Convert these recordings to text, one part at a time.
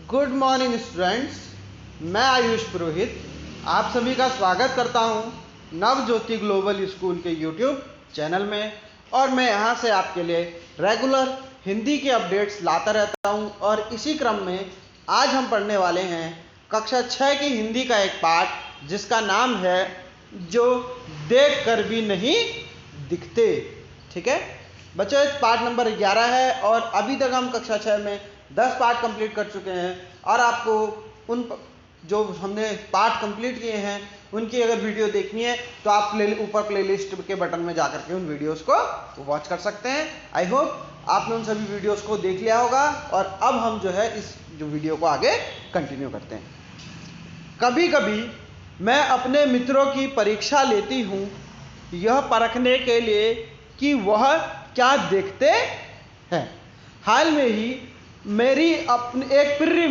Good morning students, मैं आयुष पुरोहित आप सभी का स्वागत करता हूं नवज्योति ग्लोबल स्कूल के यूट्यूब चैनल में। और मैं यहां से आपके लिए रेगुलर हिंदी के अपडेट्स लाता रहता हूं। और इसी क्रम में आज हम पढ़ने वाले हैं कक्षा 6 की हिंदी का एक पाठ जिसका नाम है जो देख कर भी नहीं दिखते। ठीक है बच्चों, पाठ नंबर 11 है और अभी तक हम कक्षा 6 में 10 पाठ कंप्लीट कर चुके हैं। और आपको उन जो हमने पाठ कंप्लीट किए हैं उनकी अगर वीडियो देखनी है तो आप ऊपर प्लेलिस्ट के बटन में जाकर के उन वीडियोस को वॉच कर सकते हैं। आई होप आपने उन सभी वीडियोस को देख लिया होगा। और अब हम जो है इस वीडियो को आगे कंटिन्यू करते हैं। कभी कभी मैं अपने मित्रों की परीक्षा लेती हूँ यह परखने के लिए कि वह क्या देखते हैं। हाल में ही मेरी अपने एक प्रिय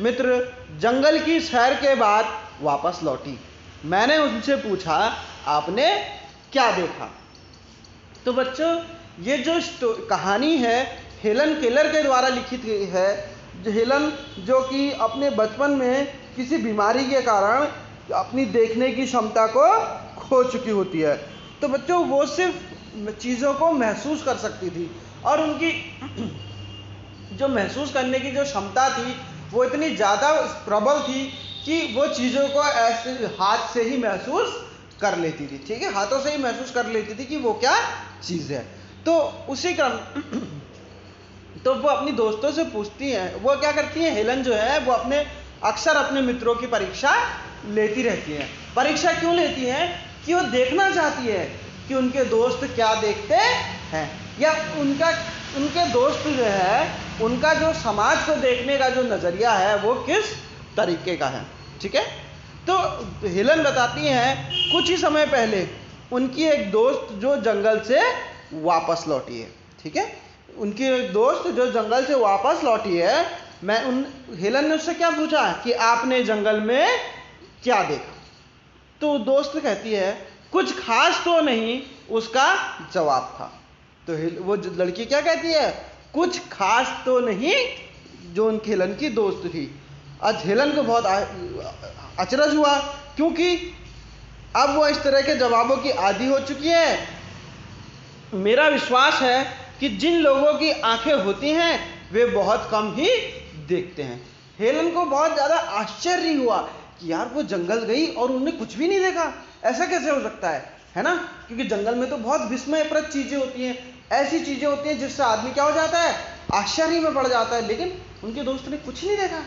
मित्र जंगल की सैर के बाद वापस लौटी। मैंने उनसे पूछा, आपने क्या देखा? तो बच्चों, ये जो कहानी है हेलन केलर के द्वारा लिखित गई है। हेलन जो कि अपने बचपन में किसी बीमारी के कारण अपनी देखने की क्षमता को खो चुकी होती है। तो बच्चों, वो सिर्फ चीज़ों को महसूस कर सकती थी और उनकी जो महसूस करने की जो क्षमता थी वो इतनी ज़्यादा प्रबल थी कि वो चीज़ों को ऐसे हाथ से ही महसूस कर लेती थी। ठीक है, हाथों से ही महसूस कर लेती थी कि वो क्या चीज़ है। तो उसी क्रम तो वो अपनी दोस्तों से पूछती हैं, वो क्या करती हैं, हेलन जो है वो अक्सर अपने मित्रों की परीक्षा लेती रहती हैं। परीक्षा क्यों लेती हैं? कि वो देखना चाहती है कि उनके दोस्त क्या देखते हैं, या उनके दोस्त जो है उनका जो समाज को देखने का जो नज़रिया है वो किस तरीके का है। ठीक है, तो हेलन बताती हैं कुछ ही समय पहले उनकी एक दोस्त जो जंगल से वापस लौटी है। ठीक है, उनकी एक दोस्त जो जंगल से वापस लौटी है, हेलन ने उससे क्या पूछा कि आपने जंगल में क्या देखा? तो दोस्त कहती है कुछ खास तो नहीं, उसका जवाब था। तो वो लड़की क्या कहती है, कुछ खास तो नहीं, जो उनकी हेलन की दोस्त थी। आज हेलन को बहुत अचरज हुआ क्योंकि अब वो इस तरह के जवाबों की आदी हो चुकी है। मेरा विश्वास है कि जिन लोगों की आंखें होती हैं वे बहुत कम ही देखते हैं। हेलन को बहुत ज़्यादा आश्चर्य हुआ कि यार वो जंगल गई और उन्होंने कुछ भी नहीं देखा, ऐसा कैसे हो सकता है ना? क्योंकि जंगल में तो बहुत विस्मयप्रद चीज़ें होती हैं, ऐसी चीज़ें होती हैं जिससे आदमी क्या हो जाता है, आश्चर्य में पड़ जाता है। लेकिन उनके दोस्त ने कुछ नहीं देखा,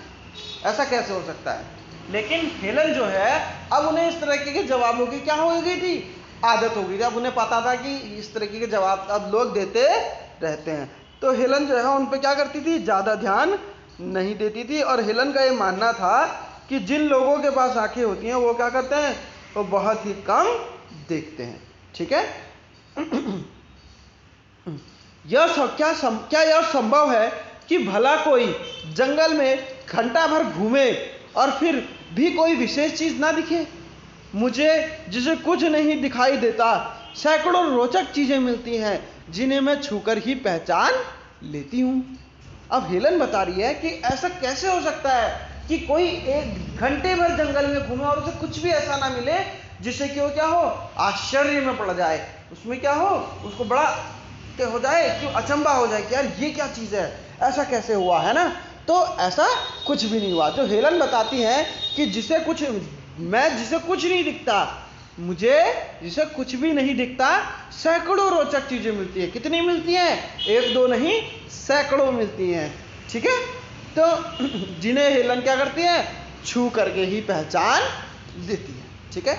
ऐसा कैसे हो सकता है? लेकिन हेलन जो है अब उन्हें इस तरह के जवाबों की क्या हो गई थी, आदत हो गई थी। अब उन्हें पता था कि इस तरीके के जवाब अब लोग देते रहते हैं। तो हेलन जो है उन पर क्या करती थी, ज़्यादा ध्यान नहीं देती थी। और हेलन का ये मानना था कि जिन लोगों के पास आंखें होती हैं वो क्या करते हैं, वो बहुत ही कम देखते हैं। ठीक है क्या यह संभव है कि भला कोई जंगल में घंटा भर घूमे और फिर भी कोई विशेष चीज ना दिखे? मुझे जिसे कुछ नहीं दिखाई देता सैकड़ों रोचक चीजें मिलती हैं जिन्हें मैं छूकर ही पहचान लेती हूँ। अब हेलन बता रही है कि ऐसा कैसे हो सकता है कि कोई एक घंटे भर जंगल में घूमे और उसे कुछ भी ऐसा ना मिले जिससे कि वो क्या हो, आश्चर्य में पड़ जाए, उसमें क्या हो, उसको बड़ा क्या हो जाए, क्यों अचंबा हो जाए कि यार ये क्या चीज़ है, ऐसा कैसे हुआ, है ना? तो ऐसा कुछ भी नहीं हुआ। जो हेलन बताती है कि जिसे कुछ नहीं दिखता, मुझे जिसे कुछ भी नहीं दिखता सैकड़ों रोचक चीज़ें मिलती है। कितनी मिलती हैं? एक दो नहीं, सैकड़ों मिलती हैं। ठीक है, तो जिन्हें हेलन क्या करती है, छू करके ही पहचान लेती है। ठीक है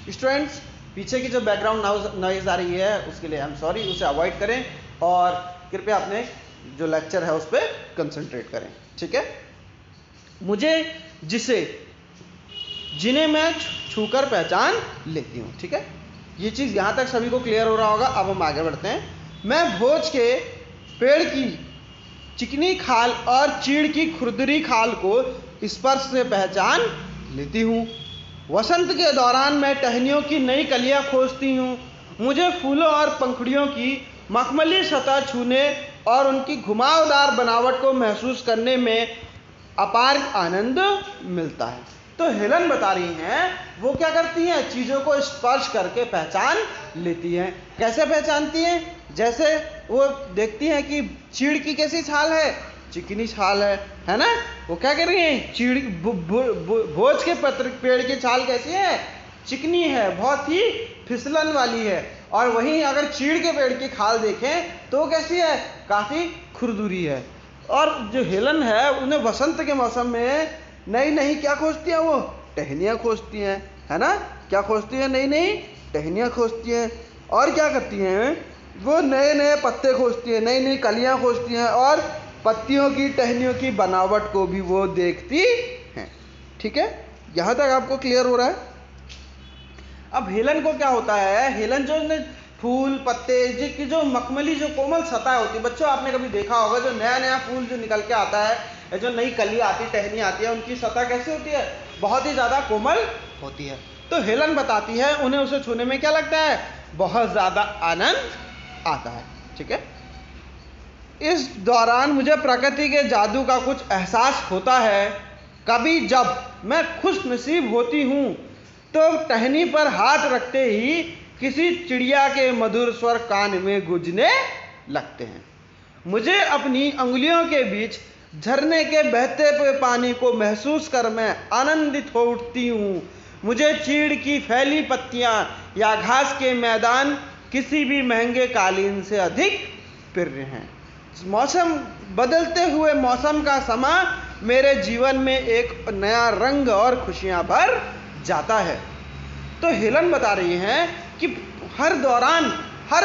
स्टूडेंट्स, पीछे की जो बैकग्राउंड नॉइज आ रही है उसके लिए आई एम सॉरी, उसे अवॉइड करें और कृपया अपने जो लेक्चर है उस पर कंसंट्रेट करें। ठीक है, मुझे जिन्हें मैं छूकर पहचान लेती हूँ। ठीक है, ये चीज़ यहाँ तक सभी को क्लियर हो रहा होगा। अब हम आगे बढ़ते हैं। मैं भोज के पेड़ की चिकनी खाल और चीड़ की खुरदरी खाल को स्पर्श से पहचान लेती हूँ। वसंत के दौरान मैं टहनियों की नई कलियां खोजती हूँ। मुझे फूलों और पंखुड़ियों की मखमली सतह छूने और उनकी घुमावदार बनावट को महसूस करने में अपार आनंद मिलता है। तो हेलन बता रही हैं वो क्या करती हैं, चीज़ों को स्पर्श करके पहचान लेती हैं। कैसे पहचानती हैं? जैसे वो देखती हैं कि चीड़ की कैसी छाल है, चिकनी छाल है ना। वो क्या कर रही हैं, चीड़ भोज के पेड़ की छाल कैसी है, चिकनी है, बहुत ही फिसलन वाली है। और वहीं अगर चीड़ के पेड़ की खाल देखें तो कैसी है, काफ़ी खुरदुरी है। और जो हेलन है उन्हें वसंत के मौसम में नई नई क्या खोजती हैं, वो टहनियाँ खोजती हैं, है ना। क्या खोजती हैं, नई नई टहनियाँ खोजती हैं। और क्या करती हैं, वो नए नए पत्ते खोजती हैं, नई नई कलियाँ खोजती हैं, और पत्तियों की टहनियों की बनावट को भी वो देखती हैं। ठीक है, यहाँ तक आपको क्लियर हो रहा है। अब हेलन को क्या होता है, हेलन जो फूल पत्ते जिसकी जो मखमली जो कोमल सतह होती है, बच्चों आपने कभी देखा होगा जो नया नया फूल जो निकल के आता है, जो नई कली आती टहनी आती है, उनकी सतह कैसी होती है, बहुत ही ज़्यादा कोमल होती है। तो हेलन बताती है उन्हें उसे छूने में क्या लगता है, बहुत ज़्यादा आनंद आता है। ठीक है, इस दौरान मुझे प्रकृति के जादू का कुछ एहसास होता है। कभी जब मैं खुश नसीब होती हूँ तो टहनी पर हाथ रखते ही किसी चिड़िया के मधुर स्वर कान में गूंजने लगते हैं। मुझे अपनी अंगुलियों के बीच झरने के बहते हुए पानी को महसूस कर मैं आनंदित हो उठती हूँ। मुझे चीड़ की फैली पत्तियाँ या घास के मैदान किसी भी महंगे कालीन से अधिक प्रिय हैं। मौसम बदलते हुए मौसम का समा मेरे जीवन में एक नया रंग और खुशियाँ भर जाता है। तो हेलन बता रही हैं कि हर दौरान हर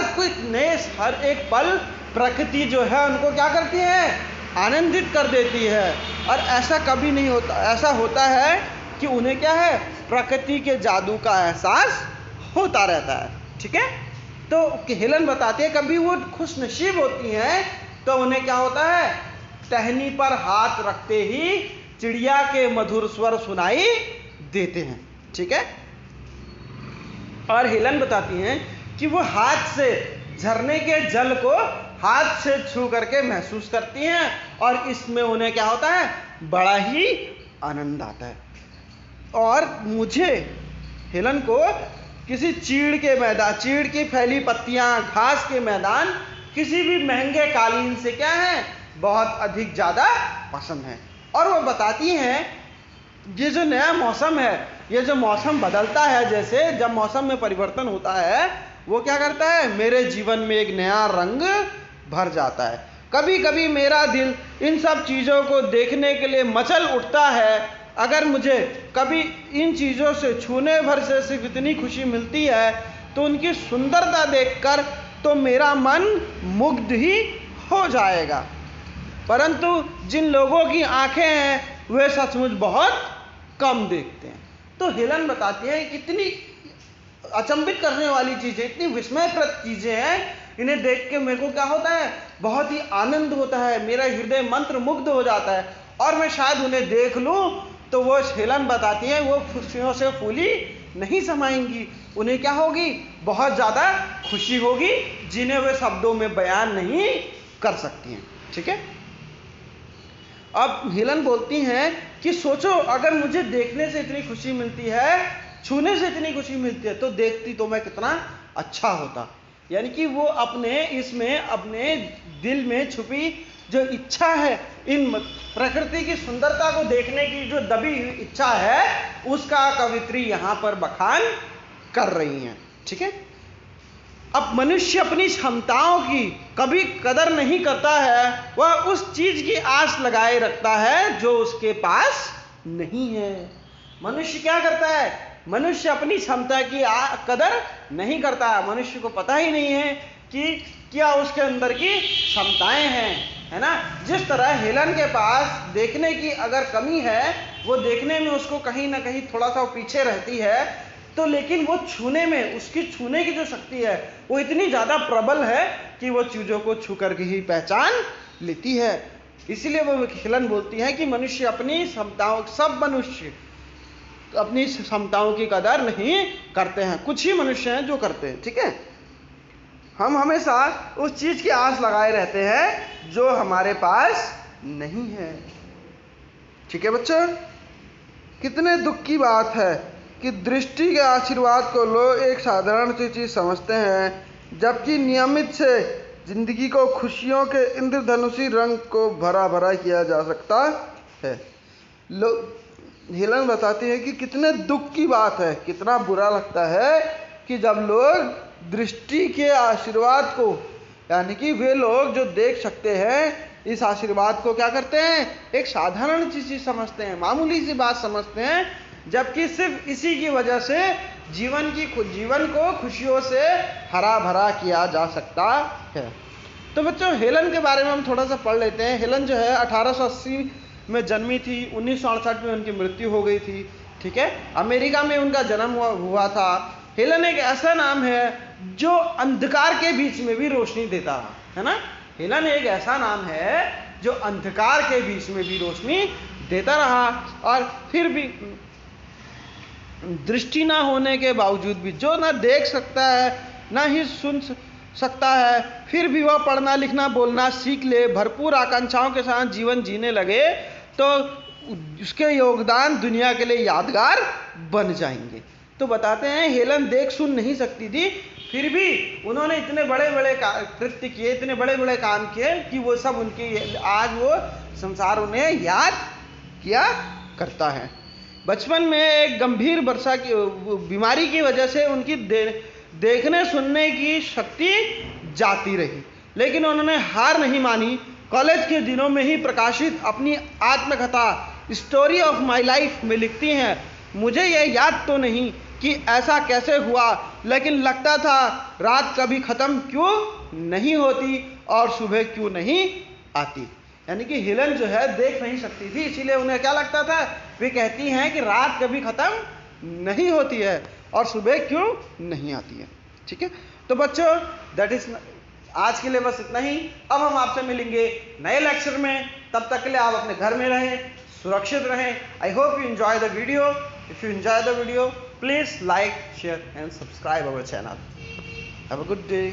एक पल प्रकृति जो है उनको क्या करती है, आनंदित कर देती है। और ऐसा कभी नहीं होता, ऐसा होता है कि उन्हें क्या है, प्रकृति के जादू का एहसास होता रहता है। ठीक है, तो हेलन बताती है कभी वो खुश नसीब होती हैं तो उन्हें क्या होता है, टहनी पर हाथ रखते ही चिड़िया के मधुर स्वर सुनाई देते हैं। ठीक है, और हेलन बताती हैं कि वो हाथ से झरने के जल को हाथ से छू करके महसूस करती हैं और इसमें उन्हें क्या होता है, बड़ा ही आनंद आता है। और मुझे हेलन को किसी चीड़ के मैदान, चीड़ की फैली पत्तियां, घास के मैदान किसी भी महंगे कालीन से क्या है, बहुत अधिक ज़्यादा पसंद है। और वो बताती हैं ये जो नया मौसम है, ये जो मौसम बदलता है, जैसे जब मौसम में परिवर्तन होता है वो क्या करता है, मेरे जीवन में एक नया रंग भर जाता है। कभी कभी मेरा दिल इन सब चीज़ों को देखने के लिए मचल उठता है। अगर मुझे कभी इन चीज़ों से छूने भर से सिर्फ इतनी खुशी मिलती है तो उनकी सुंदरता देखकर तो मेरा मन मुग्ध ही हो जाएगा। परंतु जिन लोगों की आंखें हैं वे सचमुच बहुत कम देखते हैं। तो हेलन बताती है इतनी अचंभित करने वाली चीज़ें, इतनी विस्मयप्रद चीज़ें हैं, इन्हें देख के मेरे को क्या होता है, बहुत ही आनंद होता है, मेरा हृदय मंत्र मुग्ध हो जाता है। और मैं शायद उन्हें देख लूँ तो वो हेलन बताती है वो खुशियों से फूली नहीं समाएंगी, उन्हें क्या होगी, बहुत ज़्यादा खुशी होगी जिन्हें वे शब्दों में बयान नहीं कर सकती हैं। ठीक है, अब हेलन बोलती हैं कि सोचो अगर मुझे देखने से इतनी खुशी मिलती है, छूने से इतनी खुशी मिलती है, तो देखती तो मैं कितना अच्छा होता। यानी कि वो अपने दिल में छुपी जो इच्छा है, इन प्रकृति की सुंदरता को देखने की जो दबी हुई इच्छा है, उसका कवित्री यहाँ पर बखान कर रही हैं। ठीक है, अब मनुष्य अपनी क्षमताओं की कभी कदर नहीं करता है, वह उस चीज की आस लगाए रखता है जो उसके पास नहीं है। मनुष्य क्या करता है, मनुष्य अपनी क्षमता की कदर नहीं करता है। मनुष्य को पता ही नहीं है कि क्या उसके अंदर की क्षमताएं हैं, है ना। जिस तरह हेलन के पास देखने की अगर कमी है, वो देखने में उसको कहीं ना कहीं थोड़ा सा पीछे रहती है, तो लेकिन वो छूने में, उसकी छूने की जो शक्ति है वो इतनी ज़्यादा प्रबल है कि वो चीज़ों को छू करके ही पहचान लेती है। इसीलिए वो हेलन बोलती है कि मनुष्य अपनी क्षमताओं, सब मनुष्य अपनी क्षमताओं की कदर नहीं करते हैं, कुछ ही मनुष्य हैं जो करते हैं। ठीक है, हम हमेशा उस चीज़ की आस लगाए रहते हैं जो हमारे पास नहीं है। ठीक है बच्चों, कितने दुख की बात है कि दृष्टि के आशीर्वाद को लोग एक साधारण सी चीज़ समझते हैं, जबकि नियमित से जिंदगी को खुशियों के इंद्रधनुषी रंग को भरा भरा किया जा सकता है। हेलन बताती है कि कितने दुख की बात है, कितना बुरा लगता है कि जब लोग दृष्टि के आशीर्वाद को, यानी कि वे लोग जो देख सकते हैं, इस आशीर्वाद को क्या करते हैं, एक साधारण चीज समझते हैं, मामूली सी बात समझते हैं, जबकि सिर्फ इसी की वजह से जीवन को खुशियों से हरा भरा किया जा सकता है। तो बच्चों, हेलन के बारे में हम थोड़ा सा पढ़ लेते हैं। हेलन जो है 1880 में जन्मी थी, 1968 में उनकी मृत्यु हो गई थी। ठीक है, अमेरिका में उनका जन्म हुआ था। हेलन एक ऐसा नाम है जो अंधकार के बीच में भी रोशनी देता है ना। हेलन एक ऐसा नाम है जो अंधकार के बीच में भी रोशनी देता रहा, और फिर भी दृष्टि ना होने के बावजूद भी, जो ना देख सकता है ना ही सुन सकता है, फिर भी वह पढ़ना लिखना बोलना सीख ले, भरपूर आकांक्षाओं के साथ जीवन जीने लगे, तो उसके योगदान दुनिया के लिए यादगार बन जाएंगे। तो बताते हैं, हेलन देख सुन नहीं सकती थी, फिर भी उन्होंने इतने बड़े बड़े कृत्य किए, इतने बड़े बड़े काम किए कि वो सब उनकी आज वो संसार उन्हें याद किया करता है। बचपन में एक गंभीर बीमारी की वजह से उनकी देखने सुनने की शक्ति जाती रही, लेकिन उन्होंने हार नहीं मानी। कॉलेज के दिनों में ही प्रकाशित अपनी आत्मकथा स्टोरी ऑफ माई लाइफ में लिखती हैं, मुझे यह याद तो नहीं कि ऐसा कैसे हुआ, लेकिन लगता था रात कभी खत्म क्यों नहीं होती और सुबह क्यों नहीं आती। यानी कि हेलन जो है देख नहीं सकती थी, इसीलिए उन्हें क्या लगता था, वे कहती हैं कि रात कभी खत्म नहीं होती है और सुबह क्यों नहीं आती है। ठीक है, तो बच्चों, दैट इज आज के लिए बस इतना ही। अब हम आपसे मिलेंगे नए लेक्चर में, तब तक के लिए आप अपने घर में रहें, सुरक्षित रहें। I hope you enjoy the video. If you enjoy the video, please like, share and subscribe our channel. Have a good day.